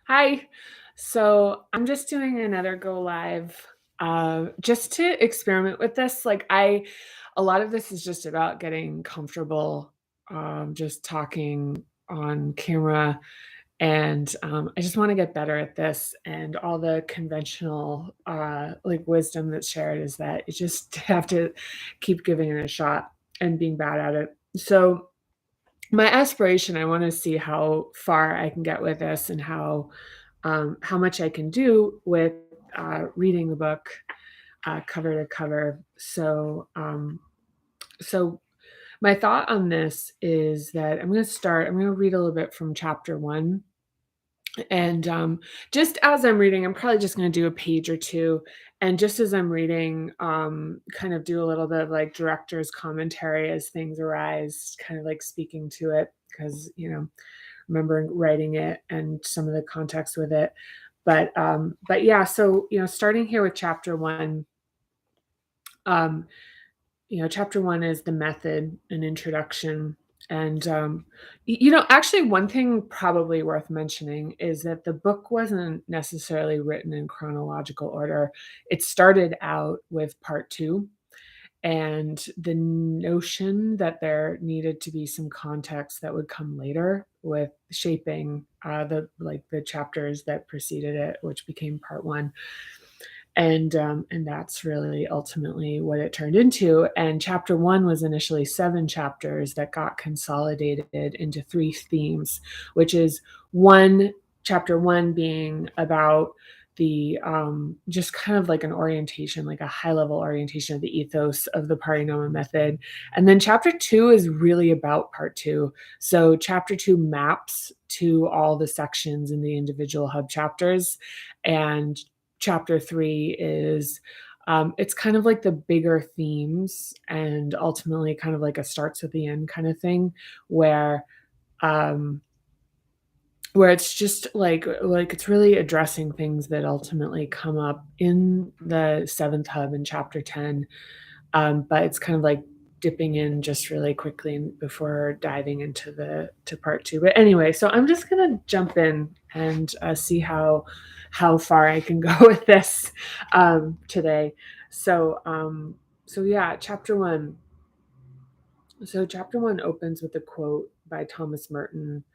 Hi. So I'm just doing another go live just to experiment with this. A lot of this is just about getting comfortable, just talking on camera. And I just want to get better at this. And all the conventional wisdom that's shared is that you just have to keep giving it a shot and being bad at it. So my aspiration, I want to see how far I can get with this and how much I can do with reading the book cover to cover. So my thought on this is that I'm going to start. I'm going to read a little bit from chapter one, and just as I'm reading, I'm probably just going to do a page or two. And just as I'm reading, kind of do a little bit of like director's commentary as things arise, kind of like speaking to it because remember writing it and some of the context with it. But yeah, so starting here with chapter one, um, chapter one is the method and introduction. And actually, one thing probably worth mentioning is that the book wasn't necessarily written in chronological order. It started out with part two, and the notion that there needed to be some context that would come later with shaping the chapters that preceded it, which became part one. And that's really ultimately what it turned into. And chapter one was initially 7 chapters that got consolidated into 3 themes, which is one chapter one being about the just kind of like an orientation, like a high level orientation of the ethos of the Parinoma method. And then chapter two is really about part two. So chapter two maps to all the sections in the individual hub chapters. And chapter three is it's kind of like the bigger themes and ultimately kind of like a starts with the end kind of thing where um where it's just like it's really addressing things that ultimately come up in the seventh hub in chapter 10, but it's kind of like dipping in just really quickly before diving into the to part two. But anyway, so I'm just gonna jump in and see how far I can go with this today. So yeah, chapter one. So chapter one opens with a quote by Thomas Merton,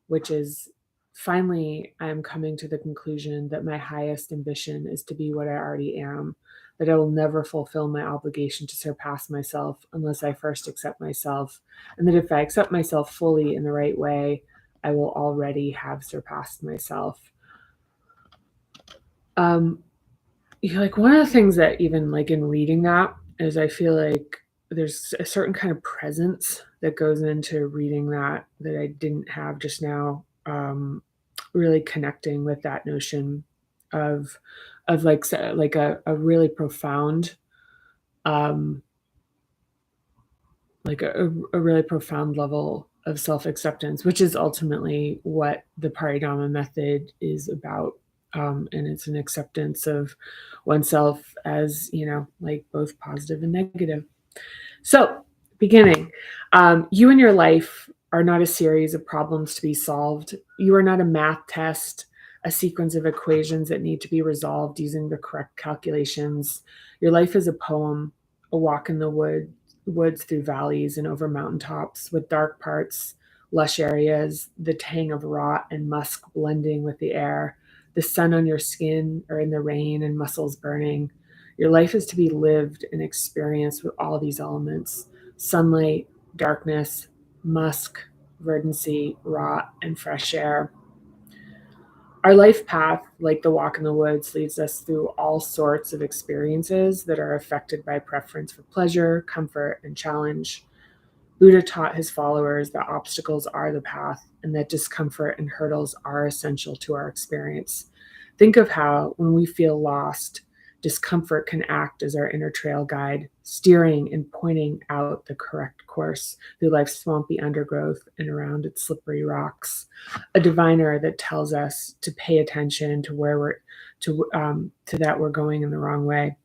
which is, "Finally, I am coming to the conclusion that my highest ambition is to be what I already am, that I will never fulfill my obligation to surpass myself unless I first accept myself, and that if I accept myself fully in the right way, I will already have surpassed myself." Um, like one of the things that even like in reading that is I feel like there's a certain kind of presence that goes into reading that I didn't have just now. Really connecting with that notion of like a really profound um a really profound level of self-acceptance, which is ultimately what the Paridama method is about. And it's an acceptance of oneself as, like both positive and negative. So, beginning, you and your life are not a series of problems to be solved. You are not a math test, a sequence of equations that need to be resolved using the correct calculations. Your life is a poem, a walk in the woods through valleys and over mountaintops with dark parts, lush areas, the tang of rot and musk blending with the air, the sun on your skin or in the rain and muscles burning. Your life is to be lived and experienced with all these elements: sunlight, darkness, musk, verdancy, rot, and fresh air. Our life path, like the walk in the woods, leads us through all sorts of experiences that are affected by preference for pleasure, comfort, and challenge. Buddha taught his followers that obstacles are the path and that discomfort and hurdles are essential to our experience. Think of how, when we feel lost, discomfort can act as our inner trail guide, steering and pointing out the correct course through life's swampy undergrowth and around its slippery rocks. A diviner that tells us to pay attention to where to that we're going in the wrong way.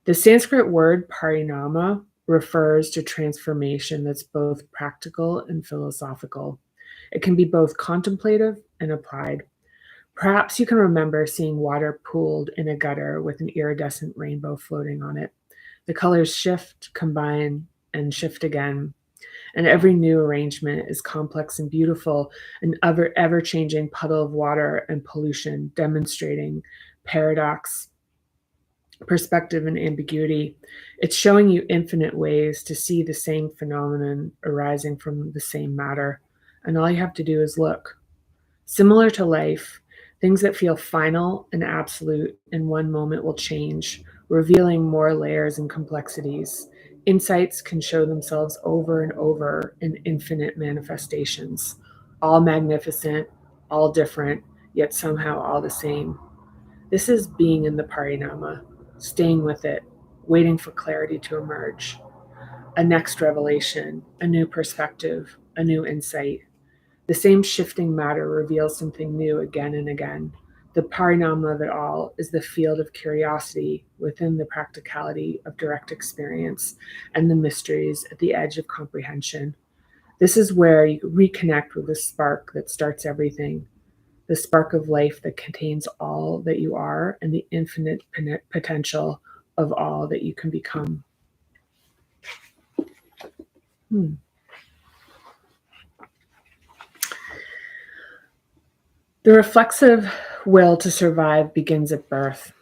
The Sanskrit word parinama refers to transformation that's both practical and philosophical. It can be both contemplative and applied. Perhaps you can remember seeing water pooled in a gutter with an iridescent rainbow floating on it. The colors shift, combine, and shift again, and every new arrangement is complex and beautiful, an ever changing puddle of water and pollution, demonstrating paradox, perspective, and ambiguity. It's showing you infinite ways to see the same phenomenon arising from the same matter, and all you have to do is look. Similar to life, things that feel final and absolute in one moment will change, revealing more layers and complexities. Insights can show themselves over and over in infinite manifestations, all magnificent, all different, yet somehow all the same. This is being in the parinama, staying with it, waiting for clarity to emerge. A next revelation, a new perspective, a new insight. The same shifting matter reveals something new again and again. The parinama of it all is the field of curiosity within the practicality of direct experience and the mysteries at the edge of comprehension. This is where you reconnect with the spark that starts everything, the spark of life that contains all that you are and the infinite potential of all that you can become. Hmm. The reflexive will to survive begins at birth,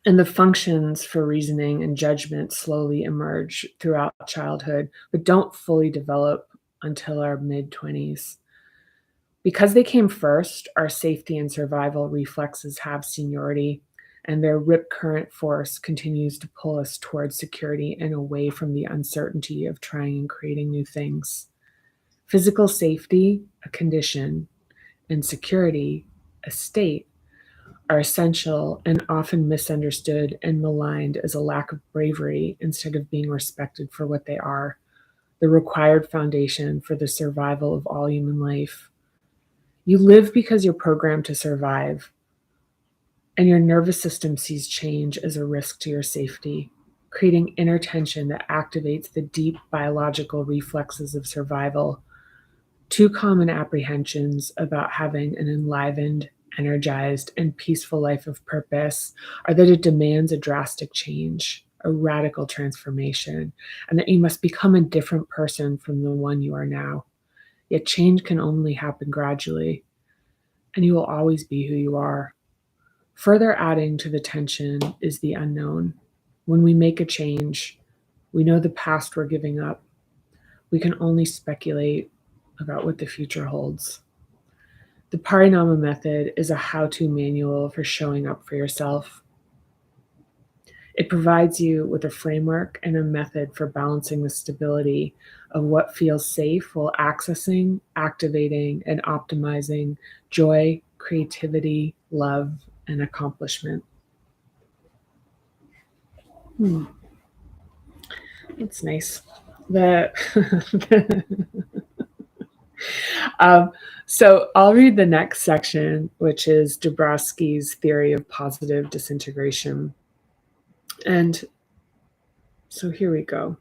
and the functions for reasoning and judgment slowly emerge throughout childhood, but don't fully develop until our mid 20s. Because they came first, our safety and survival reflexes have seniority, and their rip current force continues to pull us towards security and away from the uncertainty of trying and creating new things. Physical safety, a condition, and security, a state, are essential and often misunderstood and maligned as a lack of bravery instead of being respected for what they are, the required foundation for the survival of all human life. You live because you're programmed to survive, and your nervous system sees change as a risk to your safety, creating inner tension that activates the deep biological reflexes of survival. Two common apprehensions about having an enlivened, energized, and peaceful life of purpose are that it demands a drastic change, a radical transformation, and that you must become a different person from the one you are now. Yet change can only happen gradually, and you will always be who you are. Further adding to the tension is the unknown. When we make a change, we know the past we're giving up. We can only speculate about what the future holds. The Parinama method is a how to manual for showing up for yourself. It provides you with a framework and a method for balancing the stability of what feels safe while accessing, activating, and optimizing joy, creativity, love, and accomplishment. Hmm, that's nice. The um, so I'll read the next section, which is Dabrowski's theory of positive disintegration. And so here we go.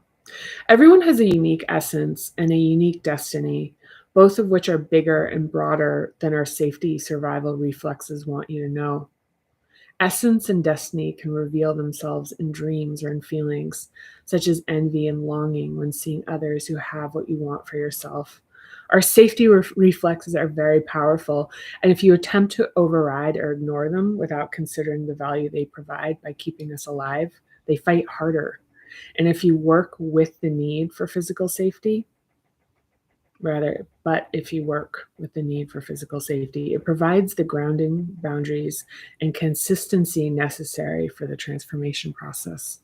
Everyone has a unique essence and a unique destiny, both of which are bigger and broader than our safety survival reflexes want you to know. Essence and destiny can reveal themselves in dreams or in feelings, such as envy and longing when seeing others who have what you want for yourself. Our safety reflexes are very powerful, and if you attempt to override or ignore them without considering the value they provide by keeping us alive, they fight harder. And if you work with the need for physical safety, but if you work with the need for physical safety, it provides the grounding, boundaries, and consistency necessary for the transformation process.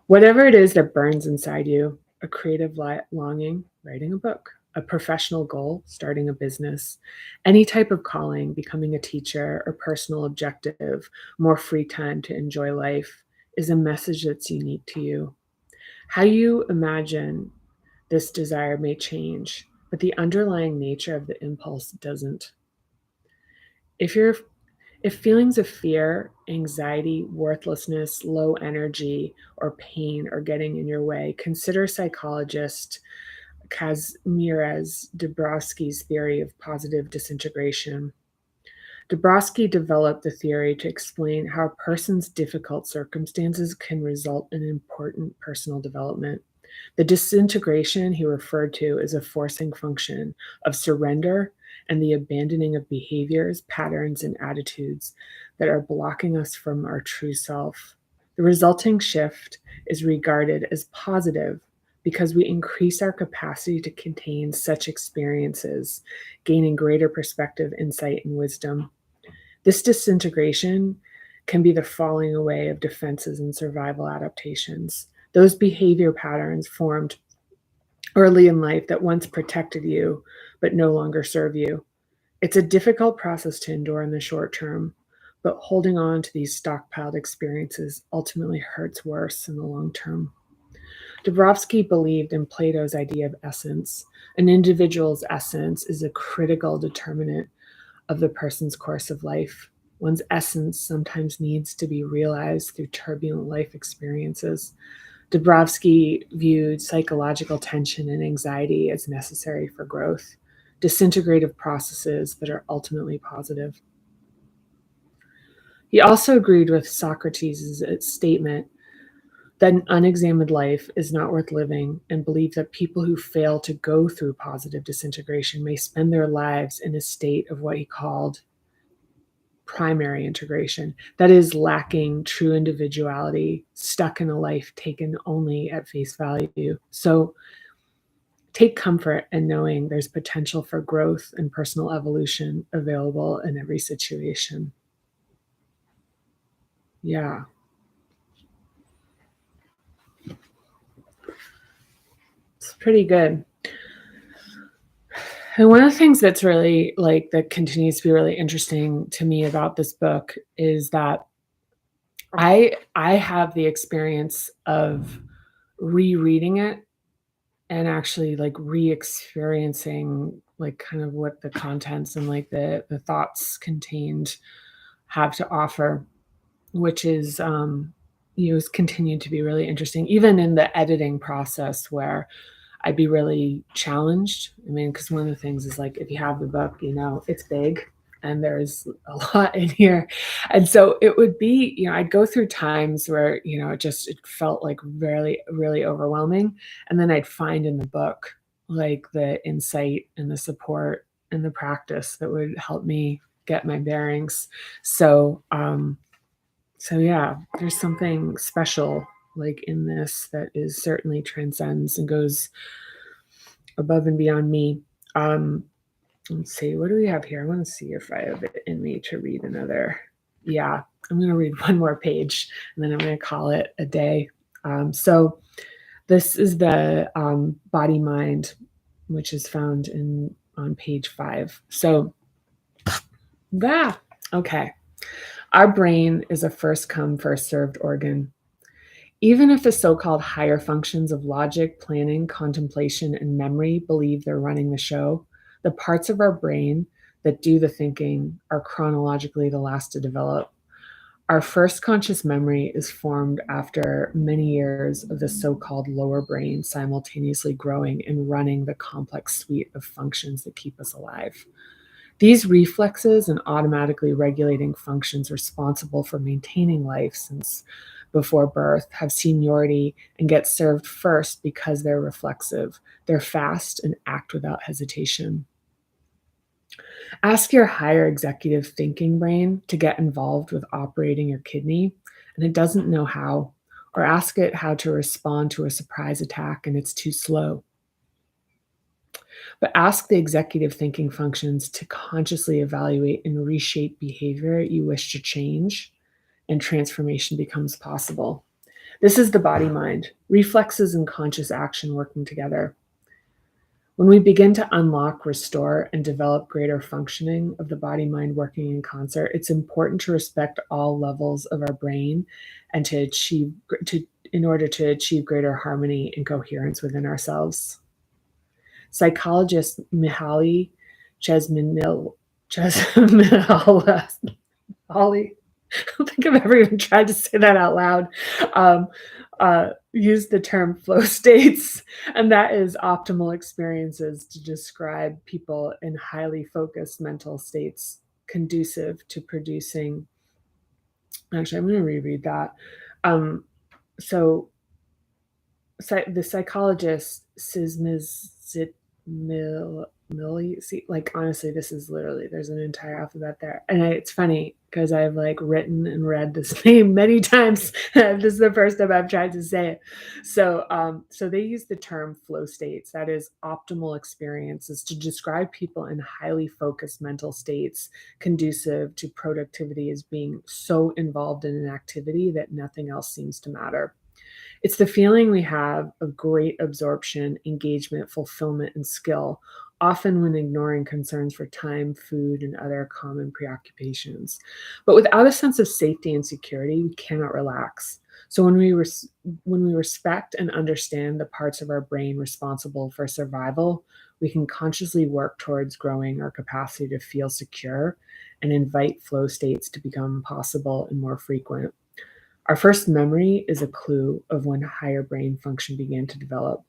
Whatever it is that burns inside you, a creative longing, writing a book, a professional goal, starting a business, any type of calling, becoming a teacher, or personal objective, more free time to enjoy life, is a message that's unique to you. How you imagine this desire may change, but the underlying nature of the impulse doesn't. If you're if feelings of fear, anxiety, worthlessness, low energy, or pain are getting in your way, consider psychologist Kazimierz Dabrowski's theory of positive disintegration. Dabrowski developed the theory to explain how a person's difficult circumstances can result in important personal development. The disintegration he referred to as a forcing function of surrender and the abandoning of behaviors, patterns, and attitudes that are blocking us from our true self. The resulting shift is regarded as positive because we increase our capacity to contain such experiences, gaining greater perspective, insight, and wisdom. This disintegration can be the falling away of defenses and survival adaptations. Those behavior patterns formed early in life that once protected you but no longer serve you. It's a difficult process to endure in the short term, but holding on to these stockpiled experiences ultimately hurts worse in the long term. Dabrowski believed in Plato's idea of essence. An individual's essence is a critical determinant of the person's course of life. One's essence sometimes needs to be realized through turbulent life experiences. Dabrowski viewed psychological tension and anxiety as necessary for growth, disintegrative processes that are ultimately positive. He also agreed with Socrates' statement that an unexamined life is not worth living and believed that people who fail to go through positive disintegration may spend their lives in a state of what he called primary integration, that is, lacking true individuality, stuck in a life taken only at face value. So take comfort in knowing there's potential for growth and personal evolution available in every situation. Yeah, it's pretty good. And one of the things that's really like that continues to be really interesting to me about this book is that I have the experience of rereading it and actually like re-experiencing like kind of what the contents and like the thoughts contained have to offer, which is has continued to be really interesting, even in the editing process where I'd be really challenged. I mean, because one of the things is like if you have the book, it's big and there's a lot in here. And so it would be, I'd go through times where, it felt like really, really overwhelming. And then I'd find in the book like the insight and the support and the practice that would help me get my bearings. So, so yeah, there's something special like in this that is certainly transcends and goes above and beyond me. Um, let's see, what do we have here? I want to see if I have it in me to read another. Yeah, I'm going to read one more page and then I'm going to call it a day. So this is the body mind, which is found on page 5. So, okay. Our brain is a first come, first served organ. Even if the so-called higher functions of logic, planning, contemplation, and memory believe they're running the show, the parts of our brain that do the thinking are chronologically the last to develop. Our first conscious memory is formed after many years of the so-called lower brain simultaneously growing and running the complex suite of functions that keep us alive. These reflexes and automatically regulating functions responsible for maintaining life since before birth have seniority and get served first because they're reflexive. They're fast and act without hesitation. Ask your higher executive thinking brain to get involved with operating your kidney, and it doesn't know how, or ask it how to respond to a surprise attack, and it's too slow. But ask the executive thinking functions to consciously evaluate and reshape behavior you wish to change, and transformation becomes possible. This is the body mind, reflexes and conscious action working together. When we begin to unlock, restore, and develop greater functioning of the body mind working in concert, it's important to respect all levels of our brain and in order to achieve greater harmony and coherence within ourselves. Psychologist Mihaly Csikszentmihalyi, I don't think I've ever even tried to say that out loud, um, used the term flow states, and that is optimal experiences to describe people in highly focused mental states. conducive to producing. Actually, I'm going to reread that. Um, so the psychologist see, like, honestly, this is literally, there's an entire alphabet there. And it's funny because I've like written and read this name many times. This is the first time I've tried to say it. So they use the term flow states, that is optimal experiences, to describe people in highly focused mental states conducive to productivity, as being so involved in an activity that nothing else seems to matter. It's the feeling we have of great absorption, engagement, fulfillment, and skill, often when ignoring concerns for time, food, and other common preoccupations. But without a sense of safety and security, we cannot relax. So when we respect and understand the parts of our brain responsible for survival, we can consciously work towards growing our capacity to feel secure and invite flow states to become possible and more frequent. Our first memory is a clue of when higher brain function began to develop.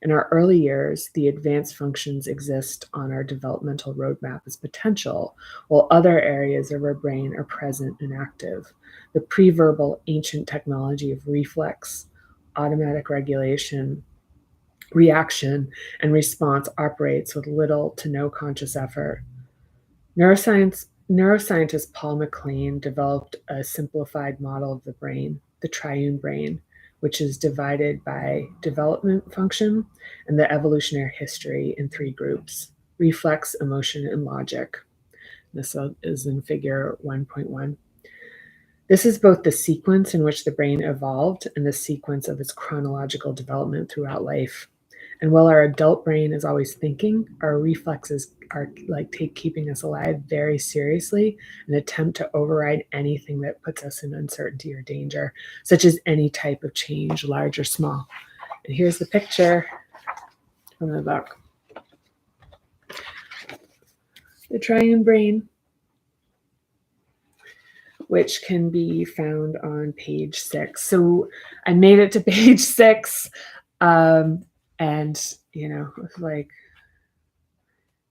In our early years, the advanced functions exist on our developmental roadmap as potential, while other areas of our brain are present and active. The preverbal ancient technology of reflex, automatic regulation, reaction, and response operates with little to no conscious effort. Neuroscientist Paul MacLean developed a simplified model of the brain, the triune brain, which is divided by development function and the evolutionary history in three groups: reflex, emotion, and logic. This is in figure 1.1. This is both the sequence in which the brain evolved and the sequence of its chronological development throughout life. And while our adult brain is always thinking, our reflexes are like keeping us alive very seriously, and attempt to override anything that puts us in uncertainty or danger, such as any type of change, large or small. And here's the picture from the book. The triune brain, which can be found on page 6. So I made it to page 6, and like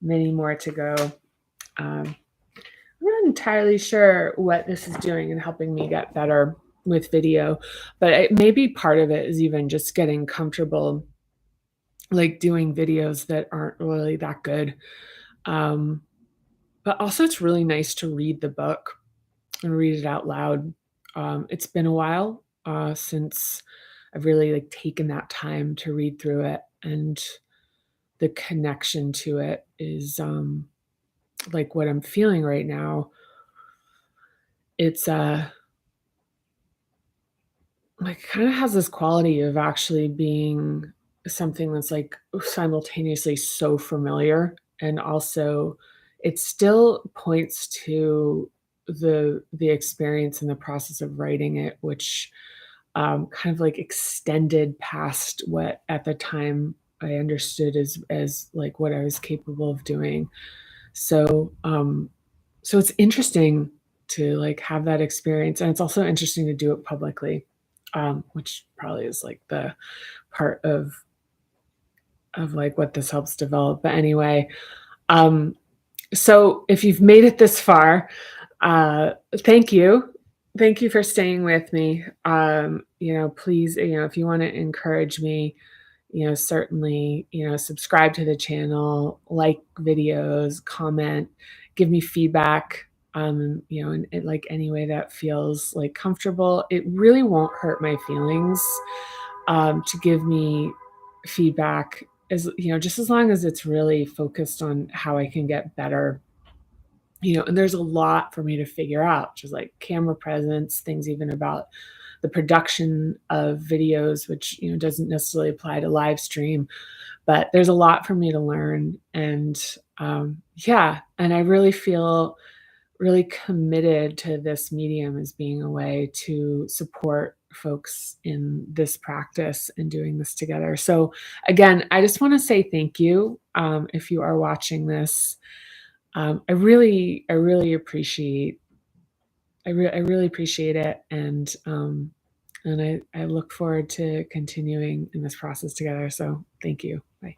many more to go. I'm not entirely sure what this is doing and helping me get better with video, but maybe part of it is even just getting comfortable, like doing videos that aren't really that good. But also, it's really nice to read the book and read it out loud. It's been a while since I've really like taken that time to read through it, and the connection to it is like what I'm feeling right now. It's like kind of has this quality of actually being something that's like simultaneously so familiar, and also it still points to the experience and the process of writing it, which kind of like extended past what at the time I understood as like what I was capable of doing. So so it's interesting to like have that experience, and it's also interesting to do it publicly, which probably is like the part of like what this helps develop. But anyway, um, so if you've made it this far, thank you. Thank you for staying with me. Please, if you want to encourage me, certainly, subscribe to the channel, like videos, comment, give me feedback, in like any way that feels like comfortable. It really won't hurt my feelings, to give me feedback, as just as long as it's really focused on how I can get better. And there's a lot for me to figure out, just like camera presence, things even about the production of videos, which doesn't necessarily apply to live stream, but there's a lot for me to learn. And yeah, and I really feel really committed to this medium as being a way to support folks in this practice and doing this together. So again, I just want to say thank you, if you are watching this. I really appreciate I really appreciate it, and I look forward to continuing in this process together. So thank you. Bye.